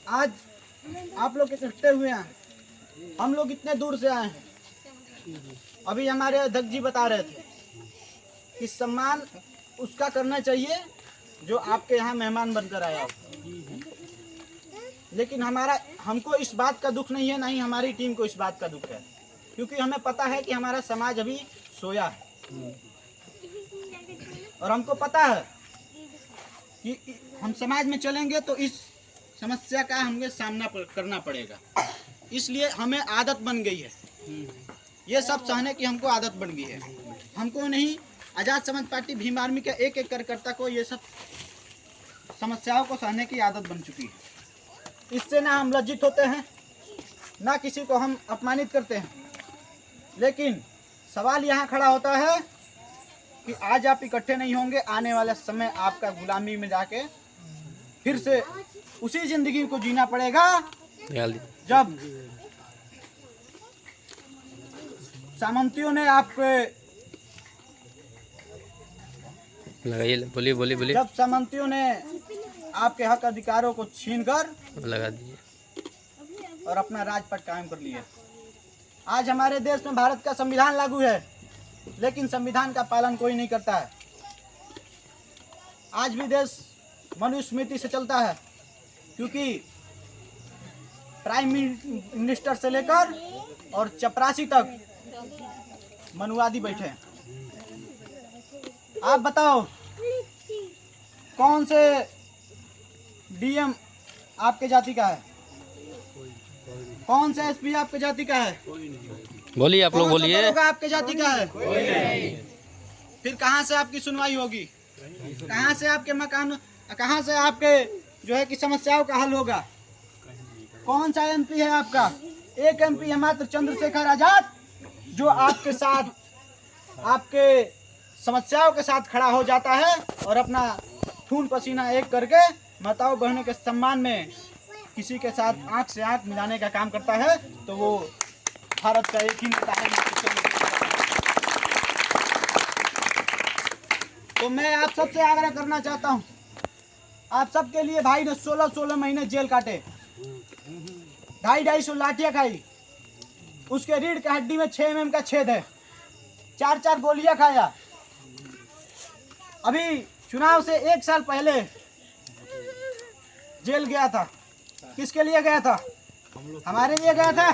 आज आप लोग इकट्ठे हुए हैं, हम लोग इतने दूर से आए हैं। अभी हमारे अध्यक्ष जी बता रहे थे कि सम्मान उसका करना चाहिए जो आपके यहाँ मेहमान बनकर आया हो। लेकिन हमको इस बात का दुख नहीं है, ना ही हमारी टीम को इस बात का दुख है, क्योंकि हमें पता है कि हमारा समाज अभी सोया है। और हमको पता है कि हम समाज में चलेंगे तो इस समस्या का हमें सामना करना पड़ेगा। इसलिए हमें आदत बन गई है, ये सब सहने की हमको आदत बन गई है। हमको नहीं, आज़ाद समाज पार्टी भीम आर्मी के एक एक कार्यकर्ता को ये सब समस्याओं को सहने की आदत बन चुकी है। इससे ना हम लज्जित होते हैं, ना किसी को हम अपमानित करते हैं। लेकिन सवाल यहाँ खड़ा होता है कि आज आप इकट्ठे नहीं होंगे, आने वाला समय आपका गुलामी में जाके फिर से उसी जिंदगी को जीना पड़ेगा जब सामंतियों ने बोलिए जब सामंतियों ने आपके हक अधिकारों को छीनकर लगा दिए और अपना राजपट कायम कर लिया। आज हमारे देश में भारत का संविधान लागू है, लेकिन संविधान का पालन कोई नहीं करता है। आज भी देश मनुस्मृति से चलता है, क्योंकि प्राइम मिनिस्टर से लेकर और चपरासी तक मनुवादी बैठे हैं। आप बताओ कौन से डीएम आपके जाति का है, कौन सा एसपी आपके जाति का है? बोलिए, आप लोग बोलिए। आपके जाति का है? फिर कहाँ से आपकी सुनवाई होगी? कहाँ से आपके मकान, कहाँ से आपके जो है कि समस्याओं का हल होगा? कौन सा एमपी है आपका? एक एमपी है मात्र, चंद्रशेखर आजाद, जो आपके साथ आपके समस्याओं के साथ खड़ा हो जाता है और अपना खून पसीना एक करके माताओं बहनों के सम्मान में किसी के साथ आंख से आंख मिलाने का काम करता है। तो वो भारत का एक ही नेता है। तो मैं आप सबसे आग्रह करना चाहता हूं, आप सबके लिए भाई ने 16 महीने जेल काटे, 250 लाठियां खाई, उसके रीढ़ की हड्डी में 6 mm का छेद है, 4 गोलियां खाया। अभी चुनाव से 1 साल पहले जेल गया था। किसके लिए गया था? हमारे लिए गया था,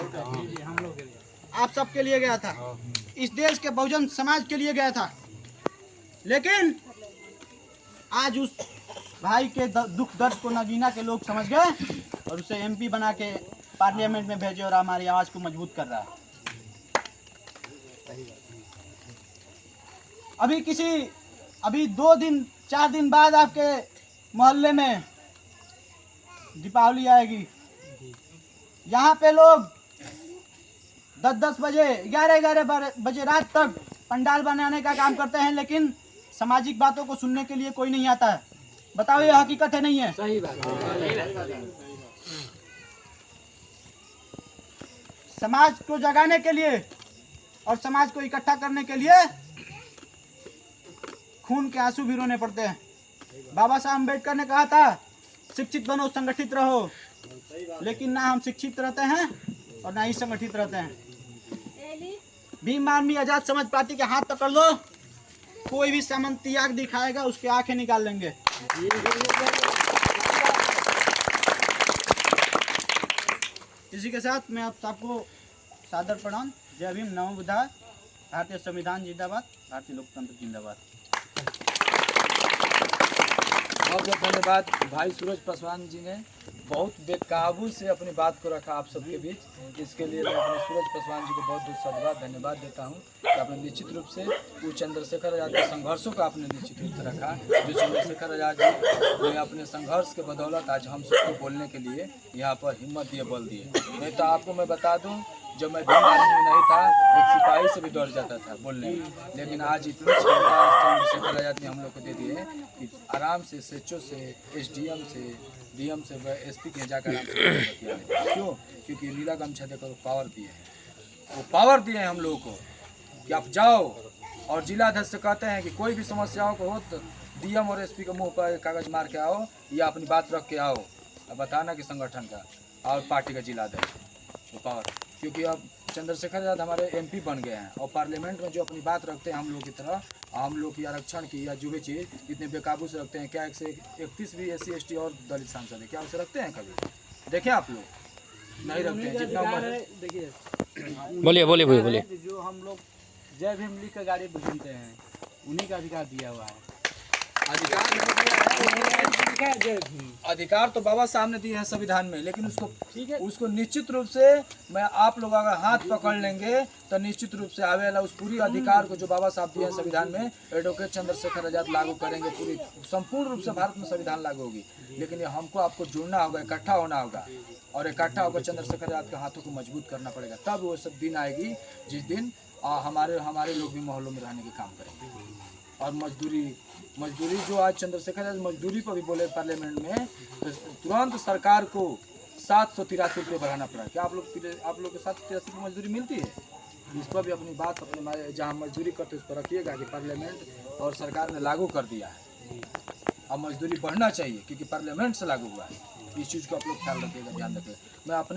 आप सबके लिए गया था, इस देश के बहुजन समाज के लिए गया था। लेकिन आज उस भाई के दुख दर्द को नगीना के लोग समझ गए और उसे एमपी बना के पार्लियामेंट में भेजे और हमारी आवाज को मजबूत कर रहा है। अभी 4 दिन बाद आपके मोहल्ले में दीपावली आएगी। यहाँ पे लोग 10 बजे 11 बजे रात तक पंडाल बनाने का काम करते हैं, लेकिन सामाजिक बातों को सुनने के लिए कोई नहीं आता है। बताओ, ये हकीकत है नहीं है? सही बात। समाज को जगाने के लिए और समाज को इकट्ठा करने के लिए खून के आंसू भी रोने पड़ते हैं। बाबा साहब अम्बेडकर ने कहा था, शिक्षित बनो, संगठित रहो। लेकिन ना हम शिक्षित रहते हैं और ना ही संगठित रहते हैं। भीम आर्मी आजाद समाज पार्टी के हाथ पकड़ लो, कोई भी सामंती आग दिखाएगा उसके आंखें निकाल लेंगे। इसी के साथ मैं आप सबको सादर प्रणाम। जय भीम, नमो बुद्धाय। भारतीय संविधान जिंदाबाद, भारतीय लोकतंत्र जिंदाबाद। बहुत बहुत धन्यवाद भाई सूरज पासवान जी ने बहुत बेकाबू से अपनी बात को रखा आप सबके बीच। इसके लिए मैं अपने सूरज पासवान जी को बहुत बहुत साधुवाद धन्यवाद देता हूं कि आपने निश्चित रूप से वो चंद्रशेखर आजाद के संघर्षों का आपने निश्चित रूप से रखा। जो चंद्रशेखर आजाद जी ने अपने संघर्ष के बदौलत आज हम सबको बोलने के लिए यहाँ पर हिम्मत दिए, बल दिए। नहीं तो आपको मैं बता दूँ, जब मैं भीम आर्मी में नहीं था, एक सिपाही से भी डर जाता था बोलने में। लेकिन आज इतनी क्षमता चंद्रशेखर आजाद ने हम लोग को दे दी है कि आराम से SHO से, SDM से, DM से, SP के जाकर आराम से बतिया। क्यों? क्योंकि नीला गमछा देकर वो पावर दिए हैं। वो पावर दिए हैं हम लोगों को कि आप जाओ और जिला अध्यक्ष से कहते हैं कि कोई भी समस्याओं को हो तो DM और SP के मुँह पर कागज मार के आओ या अपनी बात रख के आओ। अब बताना कि संगठन का और पार्टी का जिला अध्यक्ष वो पावर, क्योंकि अब चंद्रशेखर आजाद हमारे एमपी बन गए हैं और पार्लियामेंट में जो अपनी बात रखते हैं हम लोग की तरह, हम लोग की आरक्षण की या जो भी चीज़ इतने बेकाबू से रखते हैं। क्या 131 भी SC ST और दलित सांसद है, क्या उसे रखते हैं कभी? देखें आप लोग नहीं रखते हैं। जितना देखिए बोलिए बोलिए भैया बोलिए। जो हम लोग जय भीम लिख कर गाड़ी घूमते हैं, उन्हीं का अधिकार दिया हुआ है। अधिकार जय भीम अधिकार तो बाबा साहब ने दिए हैं संविधान में, लेकिन उसको ठीक है। उसको निश्चित रूप से मैं आप लोग अगर हाथ पकड़ लेंगे तो निश्चित रूप से आवे वाला उस पूरी अधिकार को जो बाबा साहब दिए हैं संविधान में, एडवोकेट चंद्रशेखर आजाद लागू करेंगे। पूरी संपूर्ण रूप से भारत में संविधान लागू होगी, लेकिन ये हमको आपको जुड़ना होगा, इकट्ठा होना होगा और इकट्ठा होकर चंद्रशेखर आजाद के हाथों को मजबूत करना पड़ेगा। तब वो सब दिन आएगी जिस दिन हमारे लोग भी मोहल्लों में रहने के काम करेंगे। और मजदूरी जो आज चंद्रशेखर आजाद मजदूरी पर भी बोले पार्लियामेंट में, तो तुरंत सरकार को 783 रुपये बढ़ाना पड़ा। क्या आप लोग के 783 रुपये मजदूरी मिलती है? इस पर भी अपनी बात अपने जहाँ मजदूरी करते उस पर रखिएगा कि पार्लियामेंट और सरकार ने लागू कर दिया है। अब मजदूरी बढ़ना चाहिए क्योंकि पार्लियामेंट से लागू हुआ है। इस चीज़ को आप लोग ख्याल रखिएगा, ध्यान रखिएगा। मैं अपने